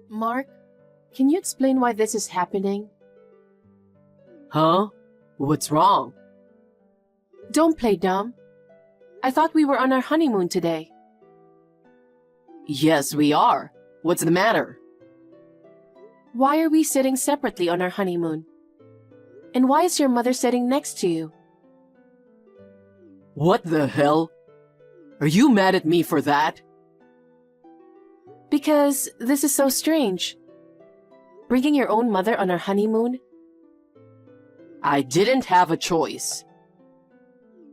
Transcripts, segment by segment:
Mark, can you explain why this is happening? Huh? What's wrong? Don't play dumb. I thought we were on our honeymoon today. Yes, we are. What's the matter? Why are we sitting separately on our honeymoon? And why is your mother sitting next to you? What the hell? Are you mad at me for that? Because this is so strange. Bringing your own mother on our honeymoon? I didn't have a choice.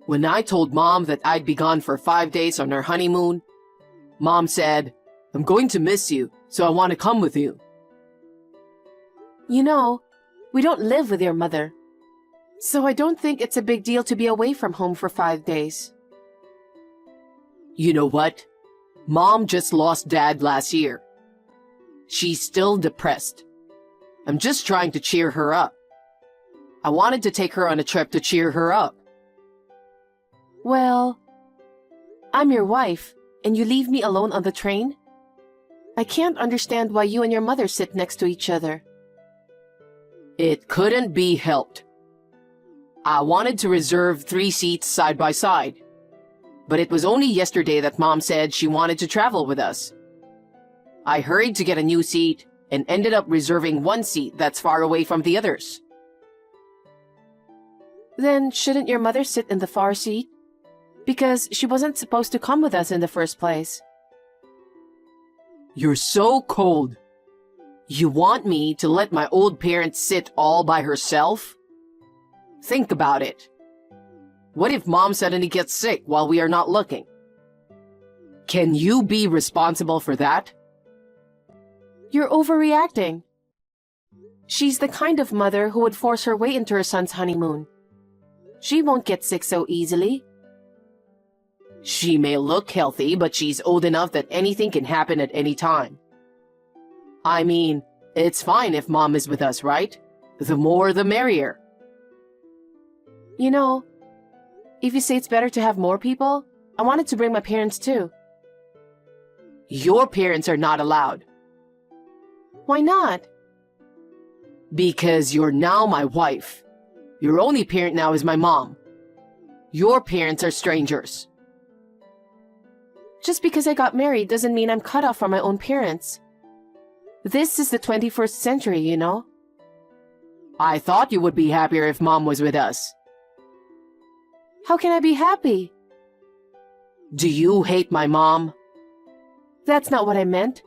When I told Mom that I'd be gone for 5 days on our honeymoon, Mom said, "I'm going to miss you, so I want to come with you." You know, we don't live with your mother. So I don't think it's a big deal to be away from home for 5 days. You know what? Mom just lost Dad last year. She's still depressed. I'm just trying to cheer her up. I wanted to take her on a trip to cheer her up. Well, I'm your wife, and you leave me alone on the train? I can't understand why you and your mother sit next to each other. It couldn't be helped. I wanted to reserve 3 seats side by side. But it was only yesterday that Mom said she wanted to travel with us. I hurried to get a new seat and ended up reserving 1 seat that's far away from the others. Then shouldn't your mother sit in the far seat? Because she wasn't supposed to come with us in the first place. You're so cold. You want me to let my old parent sit all by herself? Think about it. What if Mom suddenly gets sick while we are not looking? Can you be responsible for that? You're overreacting. She's the kind of mother who would force her way into her son's honeymoon. She won't get sick so easily. She may look healthy, but she's old enough that anything can happen at any time. I mean, it's fine if Mom is with us, right? The more the merrier. You know, if you say it's better to have more people, I wanted to bring my parents too. Your parents are not allowed. Why not? Because you're now my wife. Your only parent now is my mom. Your parents are strangers. Just because I got married doesn't mean I'm cut off from my own parents. This is the 21st century, you know? I thought you would be happier if Mom was with us. How can I be happy? Do you hate my mom? That's not what I meant.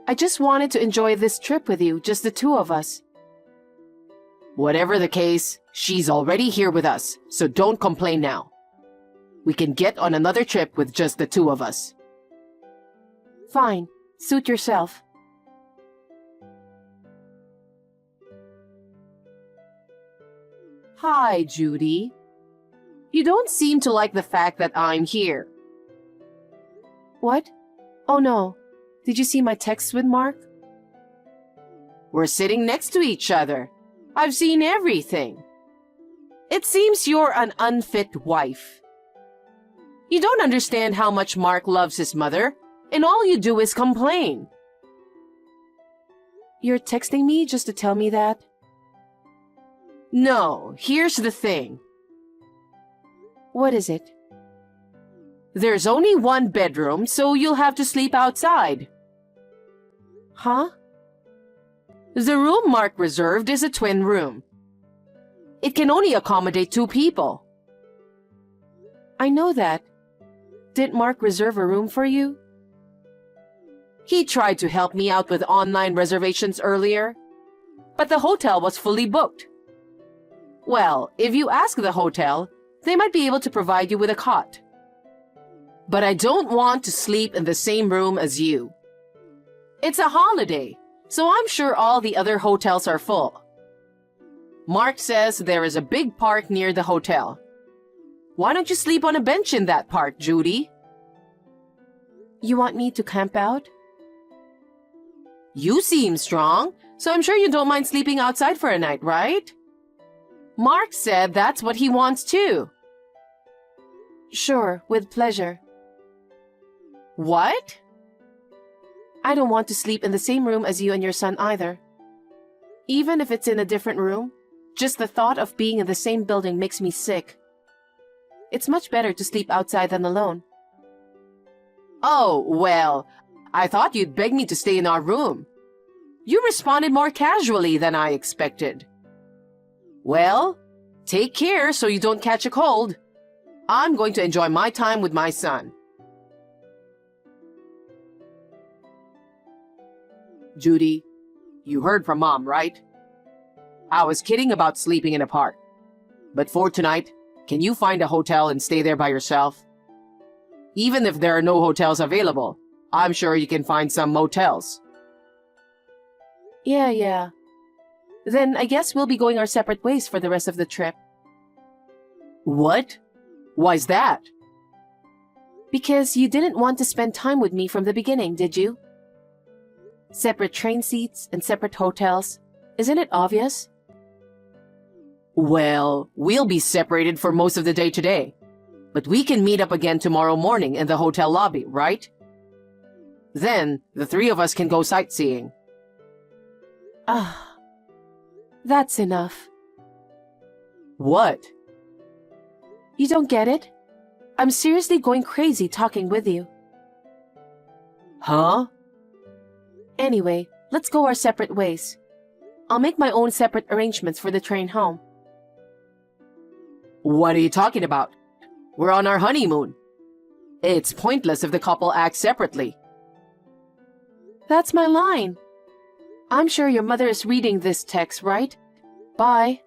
I just wanted to enjoy this trip with you, just the two of us. Whatever the case, she's already here with us, so don't complain now. We can get on another trip with just the two of us. Fine. Suit yourself. Hi, Judy. You don't seem to like the fact that I'm here. What? Oh no. Did you see my text with Mark? We're sitting next to each other. I've seen everything. It seems you're an unfit wife. You don't understand how much Mark loves his mother, and all you do is complain. You're texting me just to tell me that? No, here's the thing. What is it? There's only 1 bedroom, so you'll have to sleep outside. Huh? The room Mark reserved is a twin room. It can only accommodate 2 people. I know that. Did Mark reserve a room for you? He tried to help me out with online reservations earlier, but the hotel was fully booked. Well, if you ask the hotel, they might be able to provide you with a cot. But I don't want to sleep in the same room as you. It's a holiday, so I'm sure all the other hotels are full. Mark says there is a big park near the hotel. Why don't you sleep on a bench in that park, Judy? You want me to camp out? You seem strong, so I'm sure you don't mind sleeping outside for a night, right? Mark said that's what he wants too. Sure, with pleasure. What? I don't want to sleep in the same room as you and your son either. Even if it's in a different room, just the thought of being in the same building makes me sick. It's much better to sleep outside than alone. Oh, well, I thought you'd beg me to stay in our room. You responded more casually than I expected. Well, take care so you don't catch a cold. I'm going to enjoy my time with my son. Judy, you heard from Mom, right? I was kidding about sleeping in a park. But for tonight, can you find a hotel and stay there by yourself? Even if there are no hotels available, I'm sure you can find some motels. Yeah. Then I guess we'll be going our separate ways for the rest of the trip. What? Why's that? Because you didn't want to spend time with me from the beginning, did you? Separate train seats and separate hotels. Isn't it obvious? Well, we'll be separated for most of the day today. But we can meet up again tomorrow morning in the hotel lobby, right? Then, the three of us can go sightseeing. That's enough. What? You don't get it? I'm seriously going crazy talking with you. Huh? Anyway, let's go our separate ways. I'll make my own separate arrangements for the train home. What are you talking about? We're on our honeymoon. It's pointless if the couple acts separately. That's my line. I'm sure your mother is reading this text, right? Bye.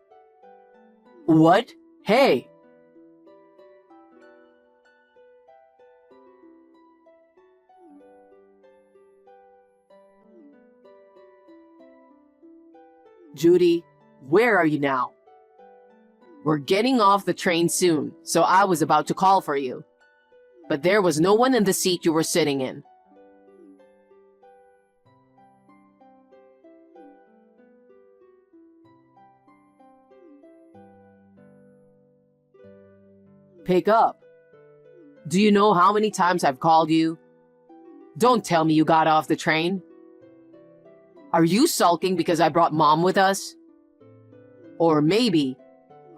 What? Hey! Judy, where are you now? We're getting off the train soon, so I was about to call for you. But there was no one in the seat you were sitting in. Pick up. Do you know how many times I've called you? Don't tell me you got off the train. Are you sulking because I brought Mom with us? Or maybe,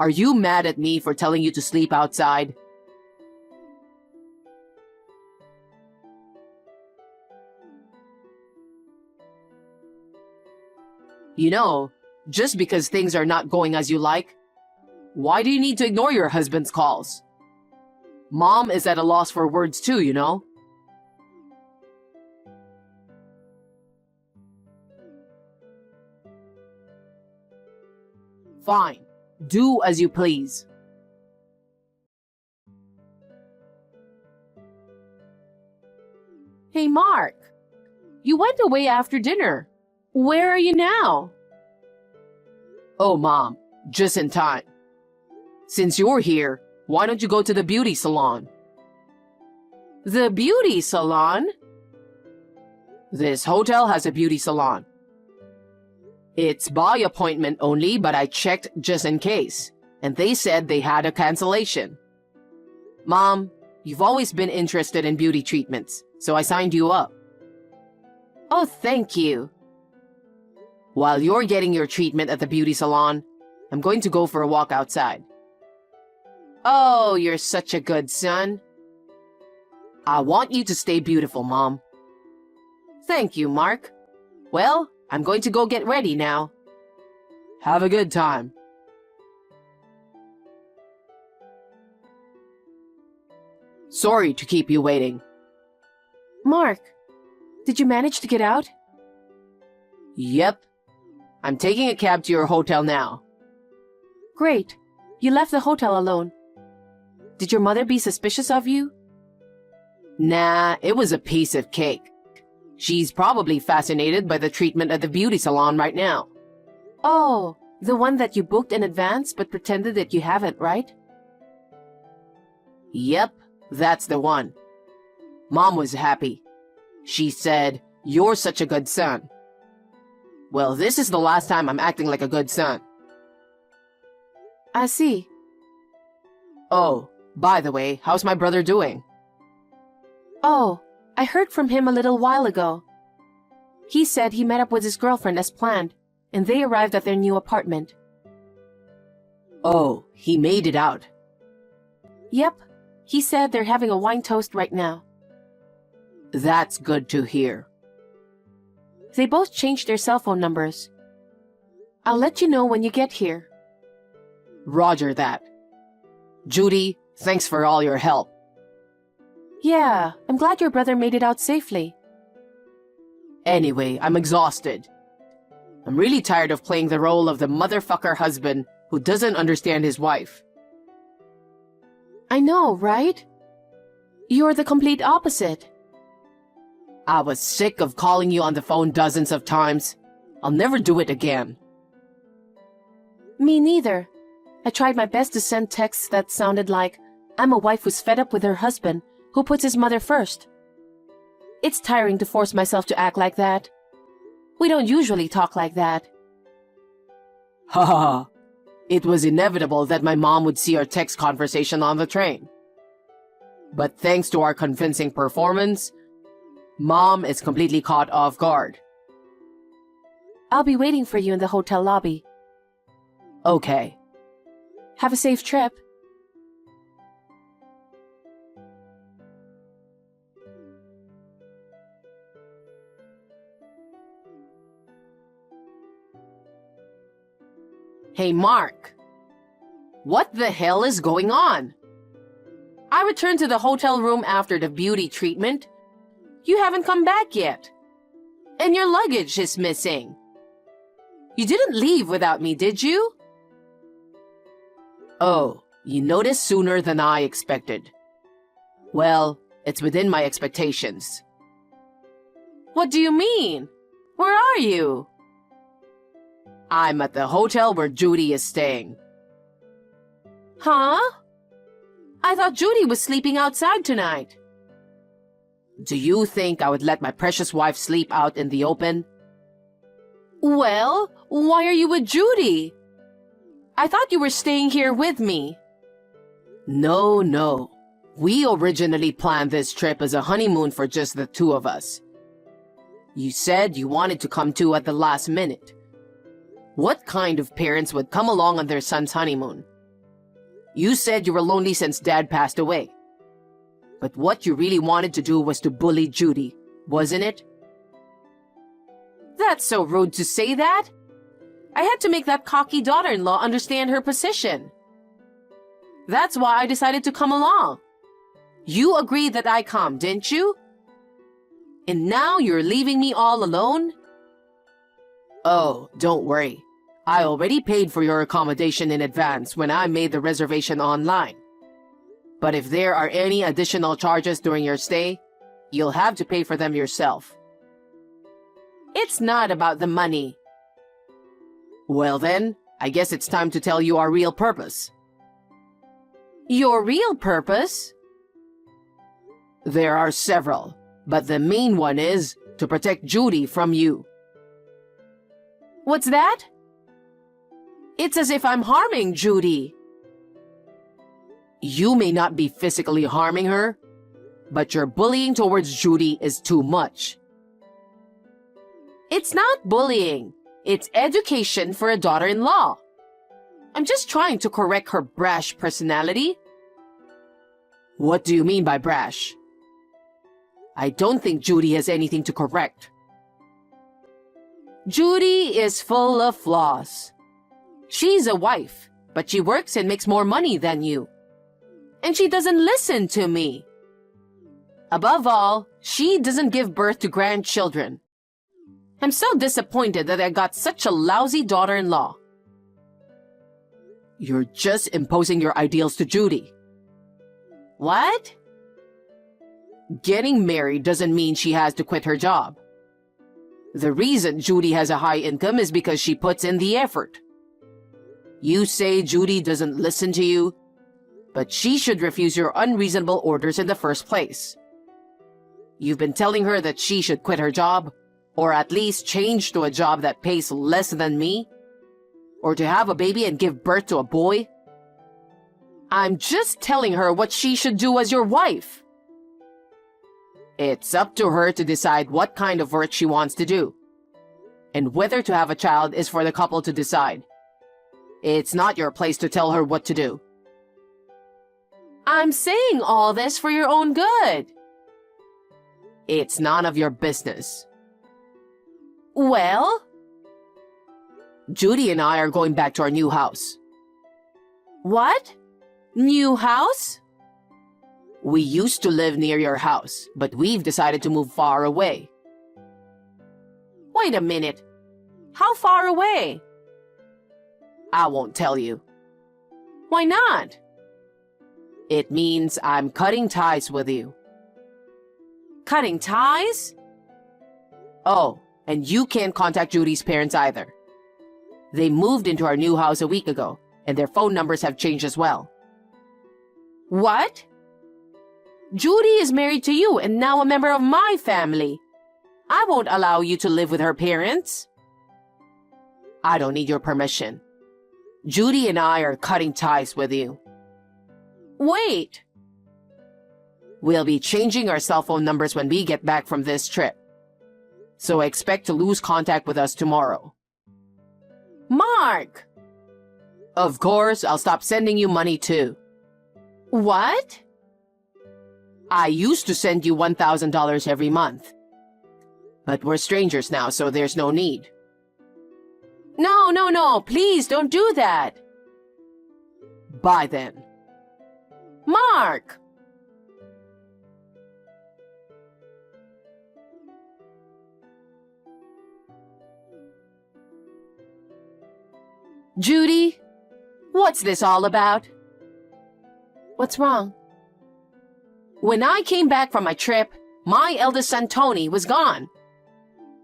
are you mad at me for telling you to sleep outside? You know, just because things are not going as you like, why do you need to ignore your husband's calls? Mom is at a loss for words too, you know? Fine. Do as you please. Hey, Mark. You went away after dinner. Where are you now? Oh, Mom, just in time. Since you're here, why don't you go to the beauty salon? The beauty salon? This hotel has a beauty salon. It's by appointment only, but I checked just in case, and they said they had a cancellation. Mom, you've always been interested in beauty treatments, so I signed you up. Oh, thank you. While you're getting your treatment at the beauty salon, I'm going to go for a walk outside. Oh, you're such a good son. I want you to stay beautiful, Mom. Thank you, Mark. Well, I'm going to go get ready now. Have a good time. Sorry to keep you waiting. Mark, did you manage to get out? Yep. I'm taking a cab to your hotel now. Great. You left the hotel alone. Did your mother be suspicious of you? Nah, it was a piece of cake. She's probably fascinated by the treatment at the beauty salon right now. Oh, the one that you booked in advance but pretended that you haven't, right? Yep, that's the one. Mom was happy. She said, "You're such a good son." Well, this is the last time I'm acting like a good son. I see. Oh, by the way, how's my brother doing? Oh, I heard from him a little while ago. He said he met up with his girlfriend as planned, and they arrived at their new apartment. Oh, he made it out. Yep, he said they're having a wine toast right now. That's good to hear. They both changed their cell phone numbers. I'll let you know when you get here. Roger that. Judy, thanks for all your help. Yeah, I'm glad your brother made it out safely. Anyway, I'm exhausted. I'm really tired of playing the role of the motherfucker husband who doesn't understand his wife. I know, right? You're the complete opposite. I was sick of calling you on the phone dozens of times. I'll never do it again. Me neither. I tried my best to send texts that sounded like, I'm a wife who's fed up with her husband, who puts his mother first. It's tiring to force myself to act like that. We don't usually talk like that. Ha ha ha. It was inevitable that my mom would see our text conversation on the train. But thanks to our convincing performance, Mom is completely caught off guard. I'll be waiting for you in the hotel lobby. Okay. Have a safe trip. Hey, Mark. What the hell is going on? I returned to the hotel room after the beauty treatment. You haven't come back yet. And your luggage is missing. You didn't leave without me, did you? Oh, you noticed sooner than I expected. Well, it's within my expectations. What do you mean? Where are you? I'm at the hotel where Judy is staying. Huh? I thought Judy was sleeping outside tonight. Do you think I would let my precious wife sleep out in the open? Well, why are you with Judy? I thought you were staying here with me. No. We originally planned this trip as a honeymoon for just the two of us. You said you wanted to come too at the last minute. What kind of parents would come along on their son's honeymoon? You said you were lonely since Dad passed away. But what you really wanted to do was to bully Judy, wasn't it? That's so rude to say that. I had to make that cocky daughter-in-law understand her position. That's why I decided to come along. You agreed that I come, didn't you? And now you're leaving me all alone? Oh, don't worry. I already paid for your accommodation in advance when I made the reservation online. But if there are any additional charges during your stay, you'll have to pay for them yourself. It's not about the money. Well then, I guess it's time to tell you our real purpose. Your real purpose? There are several, but the main one is to protect Judy from you. What's that? It's as if I'm harming Judy. You may not be physically harming her, but your bullying towards Judy is too much. It's not bullying. It's education for a daughter-in-law. I'm just trying to correct her brash personality. What do you mean by brash? I don't think Judy has anything to correct. Judy is full of flaws. She's a wife, but she works and makes more money than you. And she doesn't listen to me. Above all, she doesn't give birth to grandchildren. I'm so disappointed that I got such a lousy daughter-in-law. You're just imposing your ideals to Judy. What? Getting married doesn't mean she has to quit her job. The reason Judy has a high income is because she puts in the effort. You say Judy doesn't listen to you, but she should refuse your unreasonable orders in the first place. You've been telling her that she should quit her job, or at least change to a job that pays less than me, or to have a baby and give birth to a boy. I'm just telling her what she should do as your wife. It's up to her to decide what kind of work she wants to do. And whether to have a child is for the couple to decide. It's not your place to tell her what to do. I'm saying all this for your own good. It's none of your business. Well? Judy and I are going back to our new house. What? New house? We used to live near your house, but we've decided to move far away. Wait a minute. How far away? I won't tell you. Why not? It means I'm cutting ties with you. Cutting ties? Oh, and you can't contact Judy's parents either. They moved into our new house a week ago, and their phone numbers have changed as well. What? Judy is married to you and now a member of my family. I won't allow you to live with her parents. I don't need your permission. Judy and I are cutting ties with you. Wait. We'll be changing our cell phone numbers when we get back from this trip. So expect to lose contact with us tomorrow. Mark! Of course, I'll stop sending you money too. What? I used to send you $1,000 every month. But we're strangers now, so there's no need. No, please don't do that. Bye then. Mark! Judy, what's this all about? What's wrong? When I came back from my trip, my eldest son Tony was gone.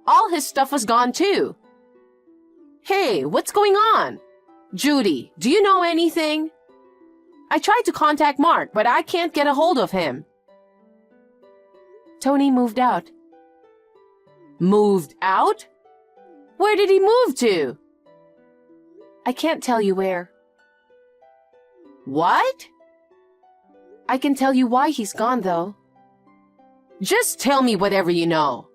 All his stuff was gone too. Hey, what's going on? Judy, do you know anything? I tried to contact Mark, but I can't get a hold of him. Tony moved out. Moved out? Where did he move to? I can't tell you where. What? I can tell you why he's gone, though. Just tell me whatever you know.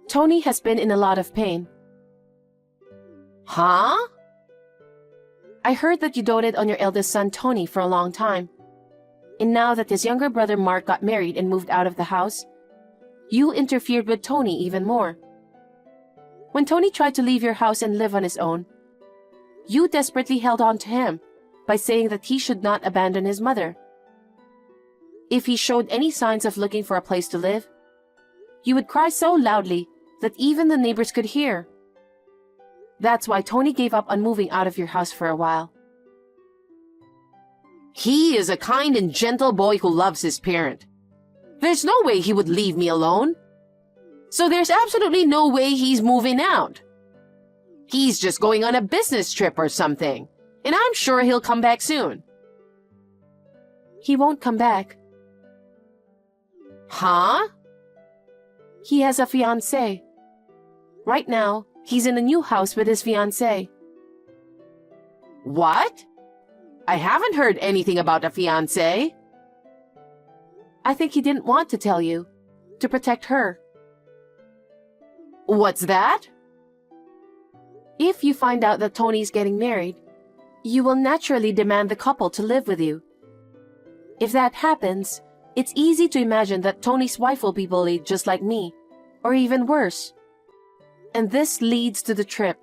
Tony has been in a lot of pain. Huh? I heard that you doted on your eldest son, Tony, for a long time. And now that his younger brother, Mark, got married and moved out of the house, you interfered with Tony even more. When Tony tried to leave your house and live on his own, you desperately held on to him by saying that he should not abandon his mother. If he showed any signs of looking for a place to live, you would cry so loudly that even the neighbors could hear. That's why Tony gave up on moving out of your house for a while. He is a kind and gentle boy who loves his parent. There's no way he would leave me alone. So there's absolutely no way he's moving out. He's just going on a business trip or something, and I'm sure he'll come back soon. He won't come back. Huh? He has a fiancée. Right now, he's in a new house with his fiancée. What? I haven't heard anything about a fiancé. I think he didn't want to tell you, to protect her. What's that? If you find out that Tony's getting married, you will naturally demand the couple to live with you. If that happens, it's easy to imagine that Tony's wife will be bullied just like me, or even worse. And this leads to the trip.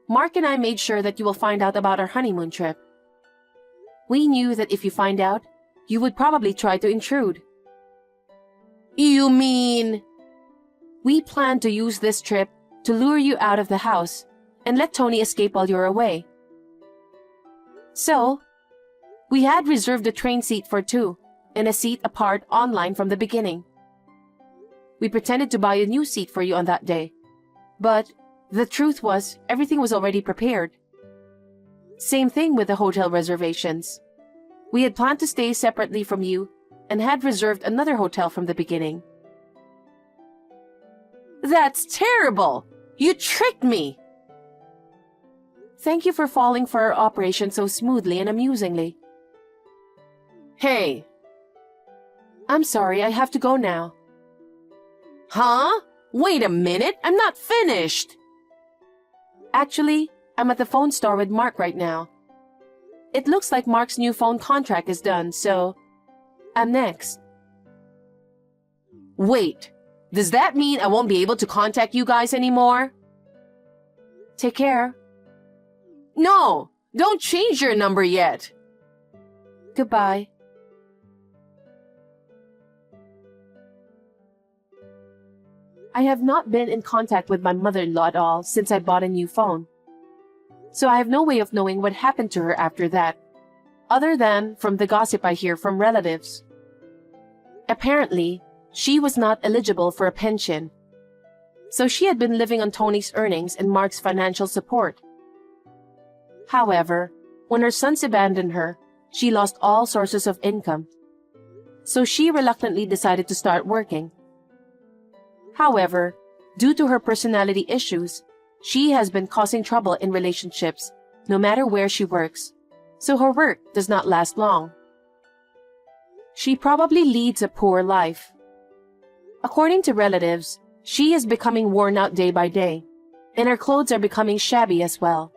Mark and I made sure that you will find out about our honeymoon trip. We knew that if you find out, you would probably try to intrude. You mean... We plan to use this trip to lure you out of the house and let Tony escape while you're away. So, we had reserved a train seat for two and a seat apart online from the beginning. We pretended to buy a new seat for you on that day, but the truth was everything was already prepared. Same thing with the hotel reservations. We had planned to stay separately from you and had reserved another hotel from the beginning. That's terrible! You tricked me! Thank you for falling for our operation so smoothly and amusingly. Hey! I'm sorry, I have to go now. Huh? Wait a minute, I'm not finished. Actually, I'm at the phone store with Mark right now. It looks like Mark's new phone contract is done, so I'm next. Wait, does that mean I won't be able to contact you guys anymore? Take care. No, don't change your number yet. Goodbye. I have not been in contact with my mother-in-law at all since I bought a new phone. So I have no way of knowing what happened to her after that, other than from the gossip I hear from relatives. Apparently, she was not eligible for a pension. So she had been living on Tony's earnings and Mark's financial support. However, when her sons abandoned her, she lost all sources of income. So she reluctantly decided to start working. However, due to her personality issues, she has been causing trouble in relationships, no matter where she works, so her work does not last long. She probably leads a poor life. According to relatives, she is becoming worn out day by day, and her clothes are becoming shabby as well.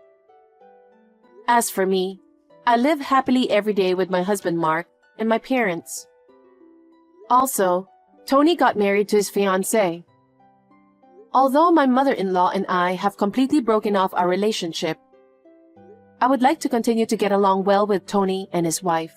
As for me, I live happily every day with my husband Mark and my parents. Also, Tony got married to his fiancée. Although my mother-in-law and I have completely broken off our relationship, I would like to continue to get along well with Tony and his wife.